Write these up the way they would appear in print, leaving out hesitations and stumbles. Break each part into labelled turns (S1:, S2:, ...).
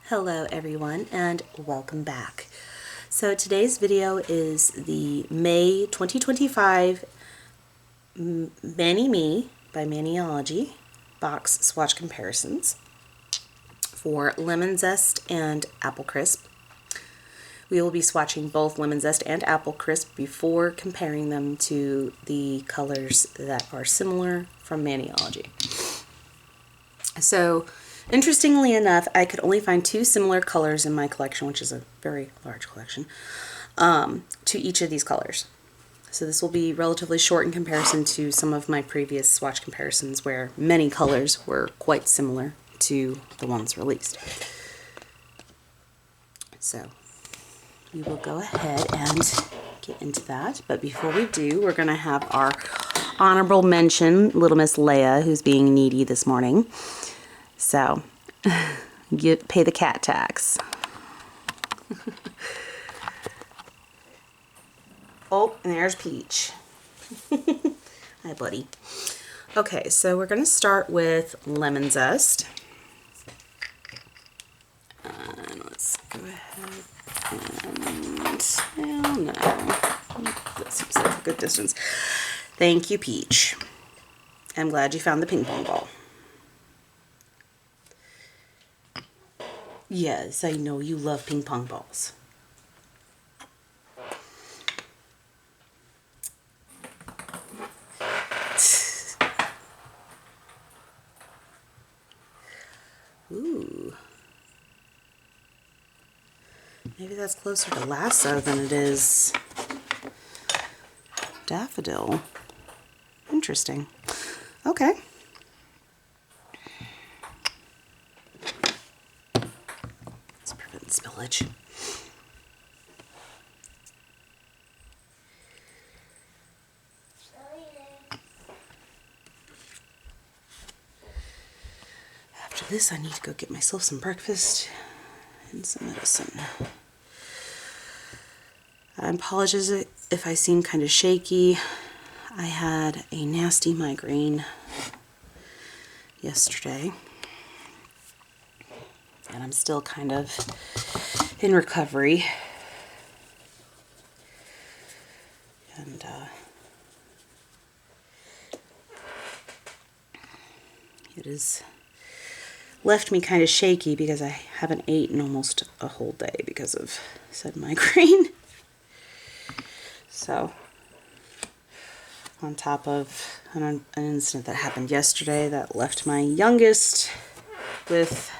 S1: Hello everyone and welcome back. So today's video is the May 2025 Mani-Me by Maniology box swatch comparisons for lemon zest and apple crisp. We will be swatching both lemon zest and apple crisp before comparing them to the colors that are similar from Maniology. So interestingly enough, I could only find two similar colors in my collection, which is a very large collection, to each of these colors. So this will be relatively short in comparison to some of my previous swatch comparisons where many colors were quite similar to the ones released. So we will go ahead and get into that. But before we do, we're going to have our honorable mention, little Miss Leia, who's being needy this morning. So, pay the cat tax. Oh, and there's Peach. Hi, buddy. Okay, so we're going to start with lemon zest. And let's go ahead and, well, no, that seems like a good distance. Thank you, Peach. I'm glad you found the ping pong ball. Yes, I know you love ping pong balls. Ooh. Maybe that's closer to lasso than it is daffodil. Interesting. Okay. Let's prevent spillage. After this, I need to go get myself some breakfast and some medicine. I apologize if I seem kind of shaky. I had a nasty migraine yesterday, and I'm still kind of in recovery. And it has left me kind of shaky because I haven't eaten almost a whole day because of said migraine. So, on top of an incident that happened yesterday that left my youngest with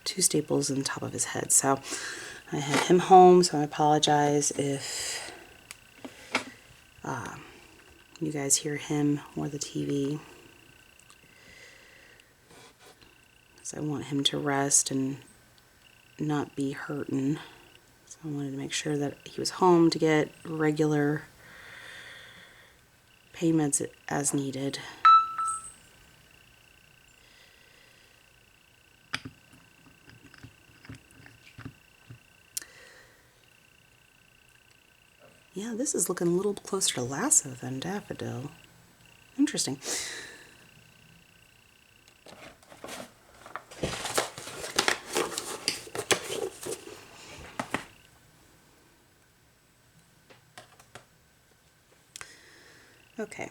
S1: two staples in the top of his head. So, I had him home, so I apologize if you guys hear him or the TV. Because I want him to rest and not be hurting. So I wanted to make sure that he was home to get regular pain meds as needed. Yeah, this is looking a little closer to lasso than daffodil. Interesting. Okay,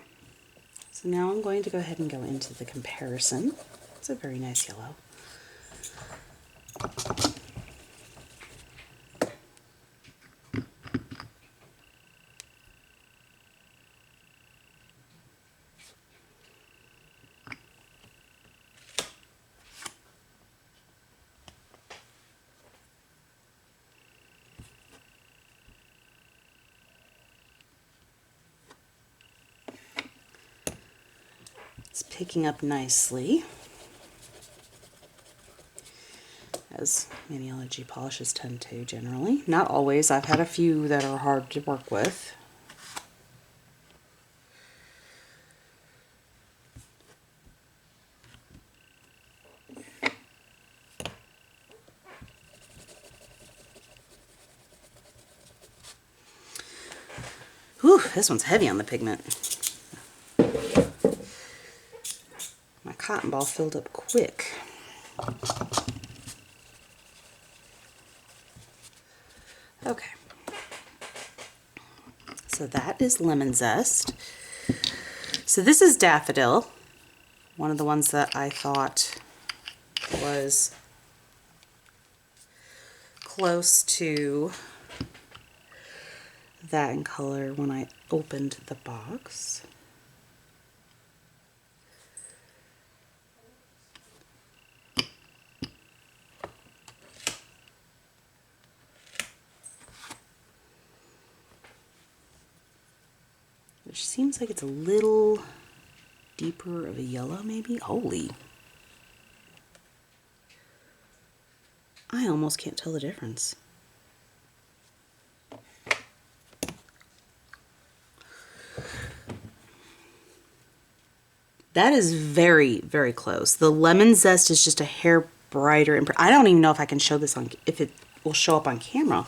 S1: so now I'm going to go ahead and go into the comparison. It's a very nice yellow. It's picking up nicely, as Maniology polishes tend to generally. Not always. I've had a few that are hard to work with. Whew, this one's heavy on the pigment. My cotton ball filled up quick. Okay. So that is lemon zest. So this is daffodil, one of the ones that I thought was close to that in color when I opened the box. Which seems like it's a little deeper of a yellow, maybe? Holy. I almost can't tell the difference. That is very, very close. The lemon zest is just a hair brighter. And I don't even know if I can show this on, if it will show up on camera.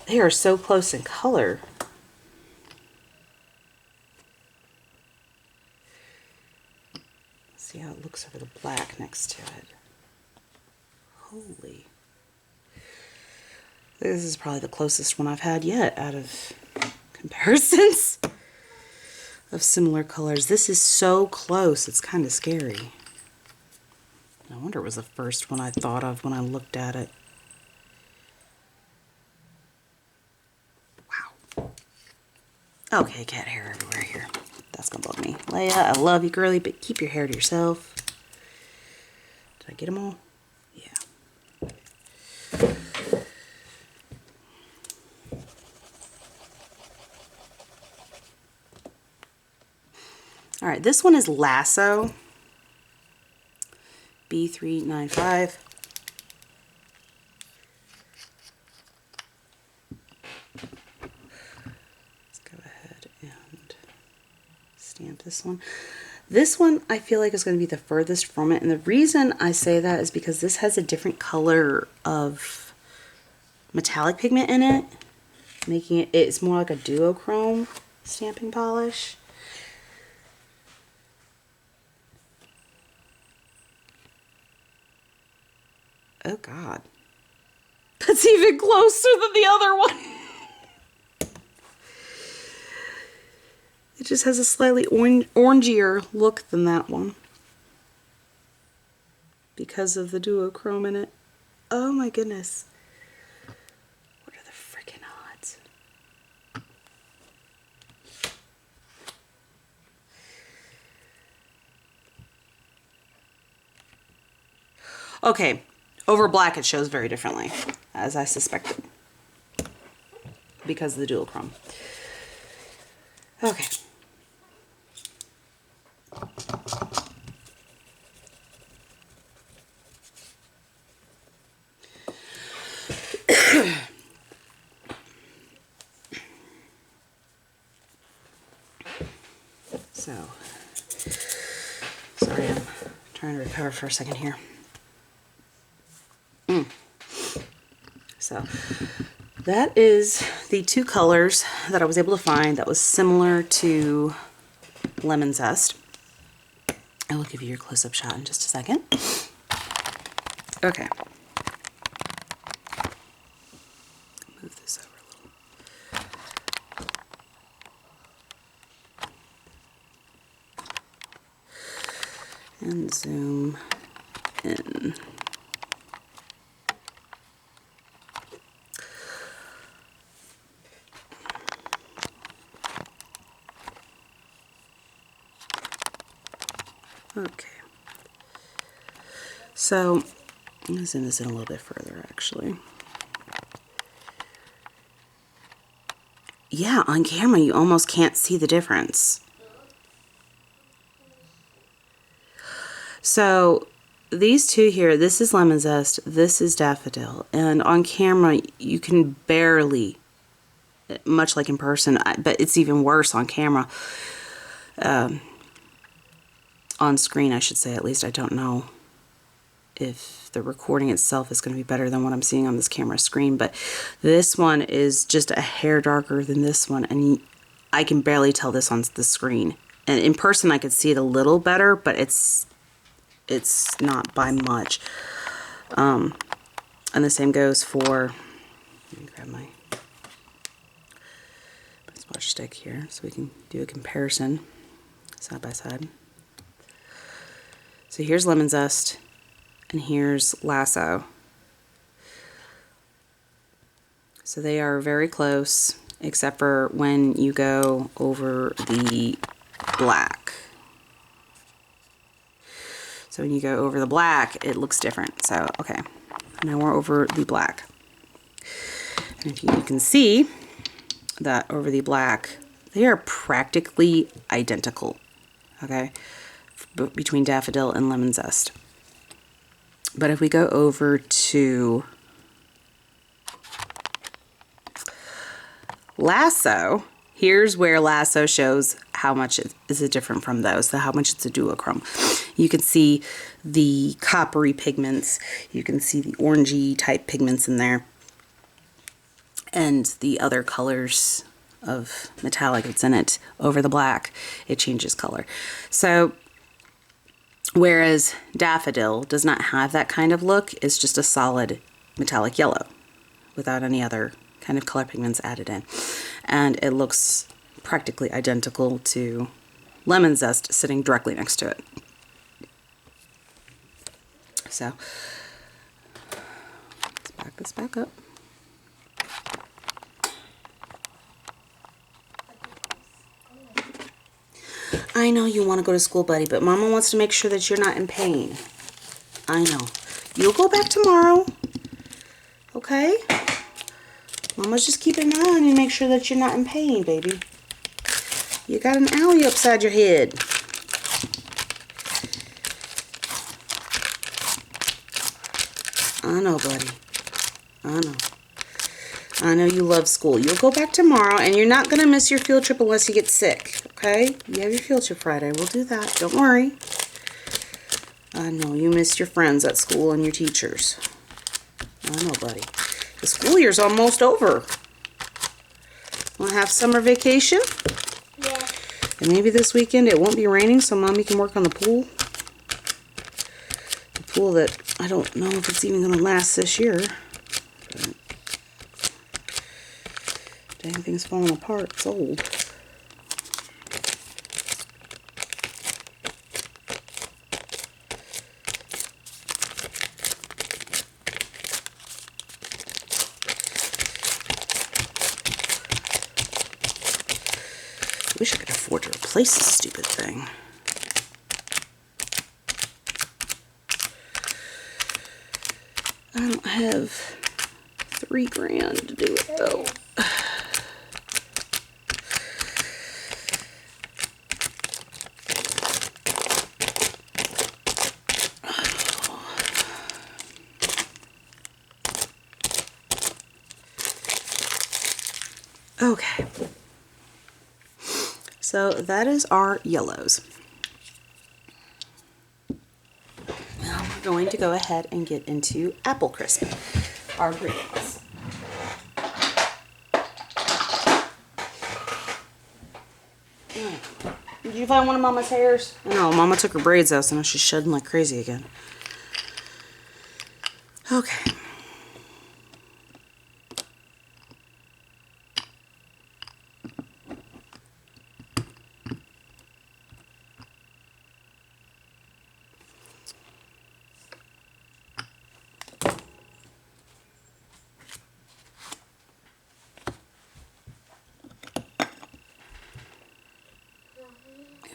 S1: They are so close in color. See how it looks over the black next to it. Holy. This is probably the closest one I've had yet out of comparisons of similar colors. This is so close, it's kind of scary. I wonder it was the first one I thought of when I looked at it. Wow. Okay, cat hair everywhere here. That's gonna bug me. Leia, I love you, girly, but keep your hair to yourself. Did I get them all? Yeah. All right, this one is Lasso, B395. Let's go ahead and stamp this one. This one I feel like is going to be the furthest from it, and the reason I say that is because this has a different color of metallic pigment in it, making it's more like a duochrome stamping polish. Oh God, that's even closer than the other one. It just has a slightly orangier look than that one because of the duochrome in it. Oh my goodness. What are the freaking odds? Okay. Over black, it shows very differently, as I suspected, because of the duochrome. Okay. So, sorry, I'm trying to recover for a second here. So that is the two colors that I was able to find that was similar to lemon zest. I will give you your close-up shot in just a second. Okay. Move this over a little. And zoom in. Okay, so I'm going to zoom this in a little bit further actually. Yeah, on camera you almost can't see the difference. So these two here, this is lemon zest, this is daffodil, and on camera you can barely, much like in person, but it's even worse on camera. On screen, I should say, at least. I don't know if the recording itself is going to be better than what I'm seeing on this camera screen, but this one is just a hair darker than this one, and I can barely tell this on the screen. And in person I could see it a little better, but it's not by much. And the same goes for Let me grab my swatch stick here so we can do a comparison side by side. So here's lemon zest and here's lasso. So they are very close, except for when you go over the black. So when you go over the black, it looks different. So, okay, now we're over the black. And if you can see that over the black, they are practically identical, okay, between Daffodil and Lemon Zest. But if we go over to Lasso, here's where Lasso shows how much is it different from those, how much it's a duochrome. You can see the coppery pigments, you can see the orangey type pigments in there, and the other colors of metallic that's in it. Over the black, it changes color. So whereas Daffodil does not have that kind of look, it's just a solid metallic yellow without any other kind of color pigments added in, and it looks practically identical to Lemon Zest sitting directly next to it. So let's back this back up. I know you want to go to school, buddy, but Mama wants to make sure that you're not in pain. I know. You'll go back tomorrow, okay? Mama's just keeping an eye on you, make sure that you're not in pain, baby. You got an owie upside your head. I know, buddy. I know. I know you love school. You'll go back tomorrow, and you're not going to miss your field trip unless you get sick, okay? You have your field trip Friday. We'll do that. Don't worry. I know you miss your friends at school and your teachers. I know, buddy. The school year's almost over. Want to have summer vacation?
S2: Yeah.
S1: And maybe this weekend it won't be raining, so Mommy can work on the pool. The pool that I don't know if it's even going to last this year. But dang thing's falling apart. It's old. I wish I could afford to replace this stupid thing. I don't have $3 grand to do it though. Okay. So that is our yellows. Now we're going to go ahead and get into Apple Crisp, our greens. Did you find one of Mama's hairs? No, Mama took her braids out, so now she's shedding like crazy again. Okay.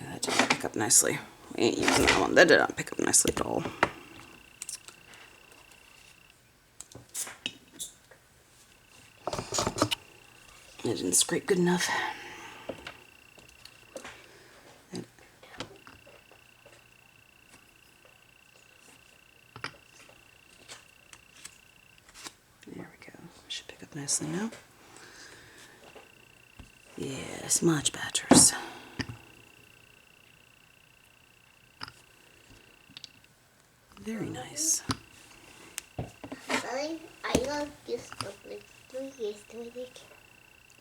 S1: That didn't pick up nicely. We ain't using that one. That did not pick up nicely at all. It didn't scrape good enough. There we go. Should pick up nicely now. Yes, much better. Very nice.
S2: I love this public.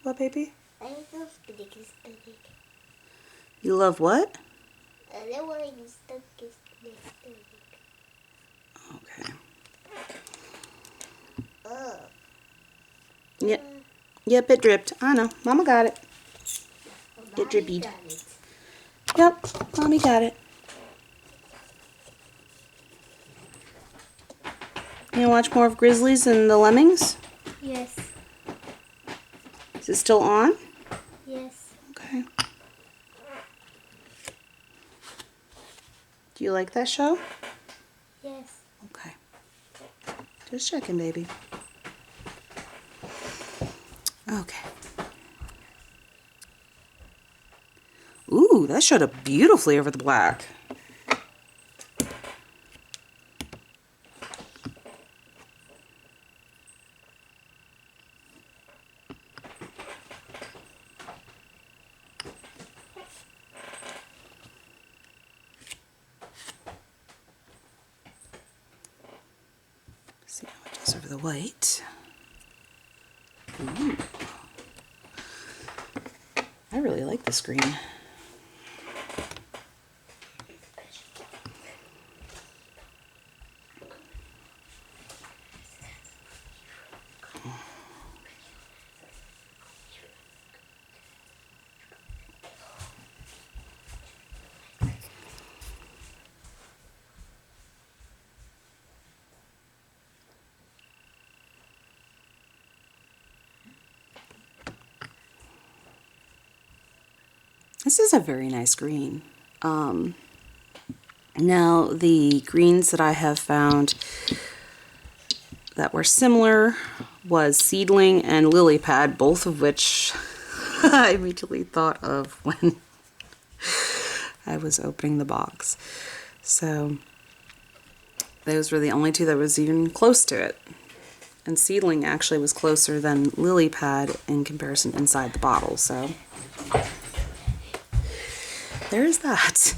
S1: What, baby?
S2: I love this public.
S1: You love what?
S2: I love this public.
S1: Okay.
S2: Oh.
S1: Yep. Yep, it dripped. I know. Mama got it. It drippied. Yep, Mommy got it. You wanna watch more of Grizzlies and the Lemmings?
S2: Yes.
S1: Is it still on?
S2: Yes.
S1: Okay. Do you like that show?
S2: Yes.
S1: Okay. Just checking, baby. Okay. Ooh, that showed up beautifully over the black. See how it does over the white. Ooh. I really like this green. This is a very nice green. Now the greens that I have found that were similar was Seedling and Lily Pad, both of which I immediately thought of when I was opening the box. So those were the only two that was even close to it. And Seedling actually was closer than Lily Pad in comparison inside the bottle, so there's that.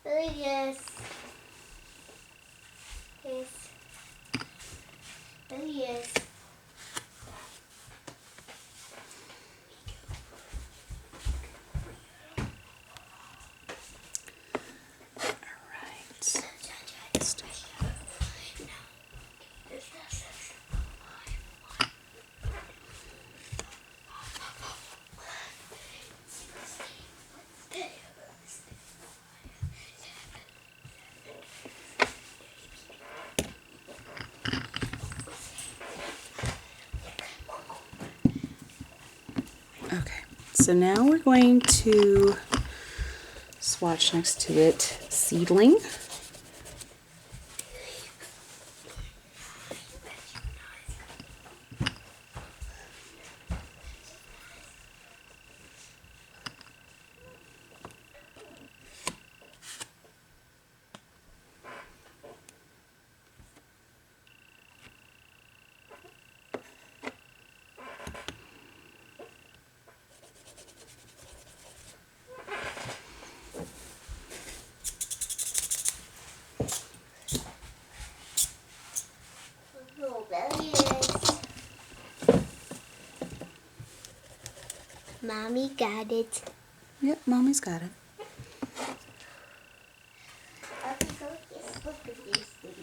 S2: Oh, yes. Yes. Oh, yes.
S1: Alright. Okay, so now we're going to swatch next to it Seedling.
S2: Oh, there he is. Mommy got it.
S1: Yep, Mommy's got it.
S2: Okay, so let's look at this thing.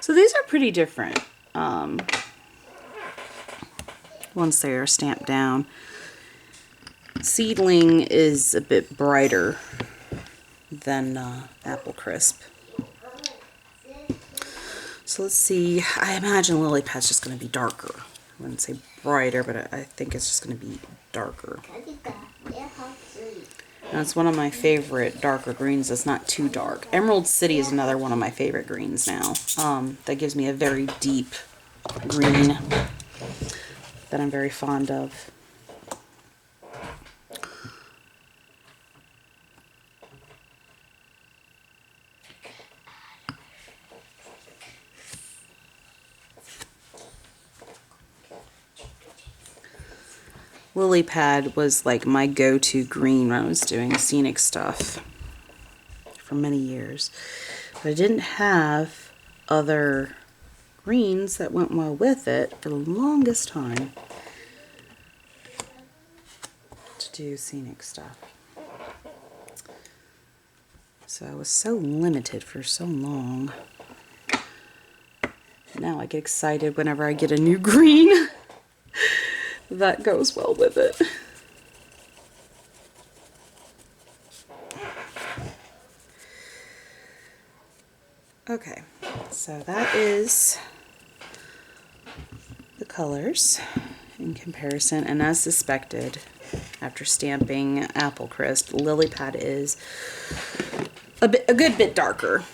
S1: So these are pretty different once they are stamped down. Seedling is a bit brighter than Apple Crisp. So let's see, I imagine Lily Pad's just going to be darker. I wouldn't say brighter, but I think it's just going to be darker. That's one of my favorite darker greens that's not too dark. Emerald City is another one of my favorite greens now. That gives me a very deep green that I'm very fond of. Lily Pad was like my go-to green when I was doing scenic stuff for many years. But I didn't have other greens that went well with it for the longest time to do scenic stuff. So I was so limited for so long. Now I get excited whenever I get a new green that goes well with it. Okay, so that is the colors in comparison, and as suspected, after stamping Apple Crisp, Lily Pad is a good bit darker.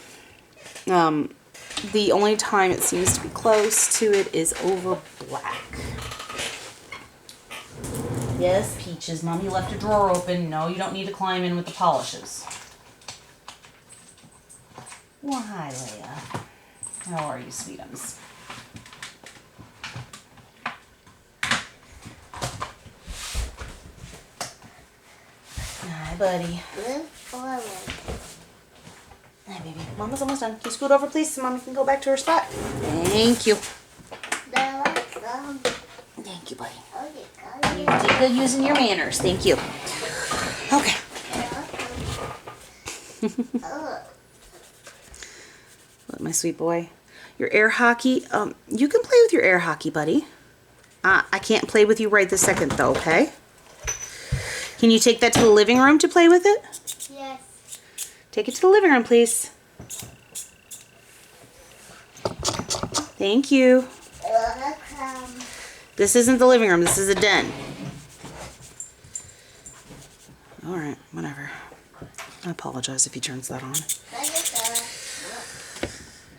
S1: The only time it seems to be close to it is over black. Yes, Peaches, Mommy left a drawer open. No, you don't need to climb in with the polishes. Well, hi, Leia. How are you, sweetums? Hi, buddy.
S2: Move forward.
S1: Hi, baby. Mama's almost done. Can you scoot over, please, so Mommy can go back to her spot? Thank you. Thank you, buddy. You did good using your manners. Thank you. Okay. Look, my sweet boy. Your air hockey. You can play with your air hockey, buddy. I can't play with you right this second, though, okay? Can you take that to the living room to play with it?
S2: Yes.
S1: Take it to the living room, please. Thank you.
S2: Welcome.
S1: This isn't the living room. This is a den. Alright, whatever. I apologize if he turns that on.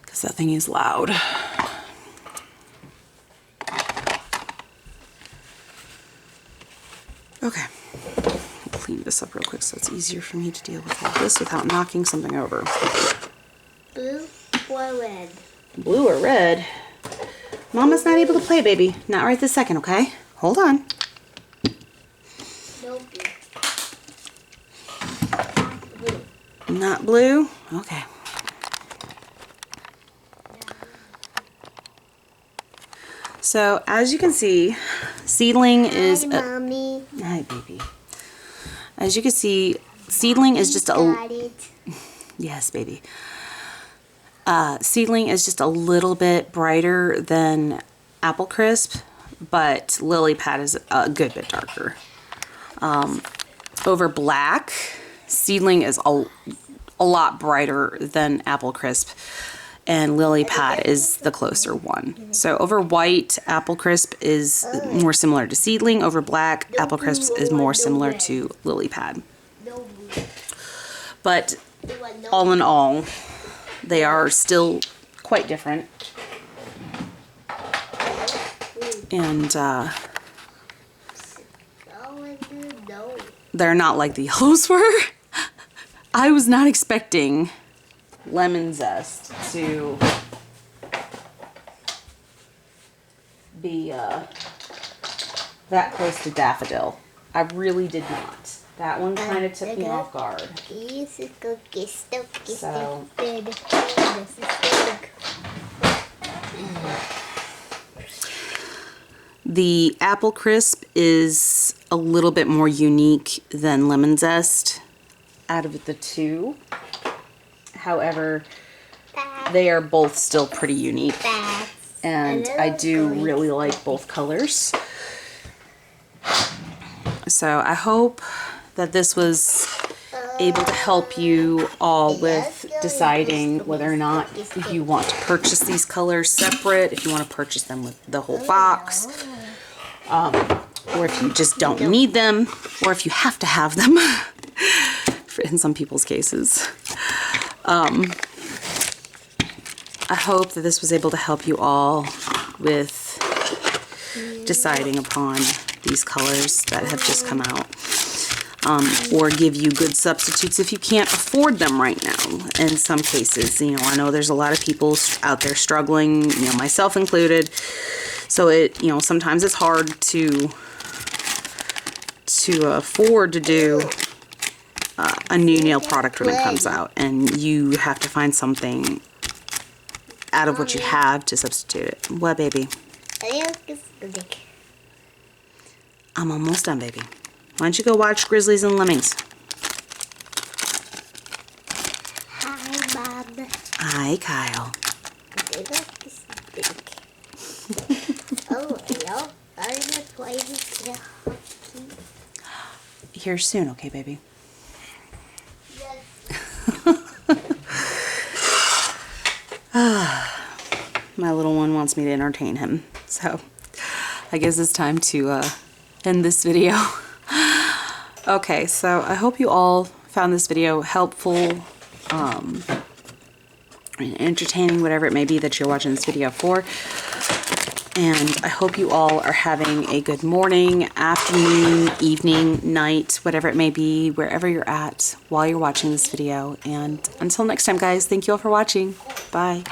S1: Because that thing is loud. Okay. I'll clean this up real quick so it's easier for me to deal with all this without knocking something over.
S2: Blue or red?
S1: Blue or red? Mama's not able to play, baby. Not right this second, okay? Hold on.
S2: No blue. Blue.
S1: Not blue? Okay. So, as you can see, seedling is...
S2: Hi, Mommy.
S1: Hi, baby. As you can see, seedling is just a...
S2: Got it.
S1: Yes, baby. Seedling is just a little bit brighter than Apple Crisp, but Lily Pad is a good bit darker. Over black, seedling is a lot brighter than Apple Crisp, and Lily Pad is the closer one. So over white, Apple Crisp is more similar to seedling. Over black, Apple Crisp is more similar to Lily Pad.
S2: No blue.
S1: But all in all, they are still quite different. And they're not like the yellows were. I was not expecting lemon zest to be that close to daffodil. I really did not. That one kind of took me off guard. So, the Apple Crisp is a little bit more unique than lemon zest out of the two. However, they are both still pretty unique. And I do really like both colors. So I hope that this was able to help you all with deciding whether or not you want to purchase these colors separate, if you want to purchase them with the whole box, or if you just don't need them, or if you have to have them in some people's cases. I hope that this was able to help you all with deciding upon these colors that have just come out, or give you good substitutes if you can't afford them right now. In some cases, you know, I know there's a lot of people out there struggling, you know, myself included. So it, you know, sometimes it's hard to afford to do a new nail product when it comes out, and you have to find something out of what you have to substitute it. What, baby? I'm almost done, baby. Why don't you go watch Grizzlies and Lemmings?
S2: Hi, Bob.
S1: Hi, Kyle.
S2: Oh, hello. I'm gonna play with the hockey.
S1: Here soon, okay, baby? My little one wants me to entertain him, so I guess it's time to end this video. Okay, so I hope you all found this video helpful, and entertaining, whatever it may be that you're watching this video for. And I hope you all are having a good morning, afternoon, evening, night, whatever it may be, wherever you're at while you're watching this video. And until next time, guys, thank you all for watching. Bye.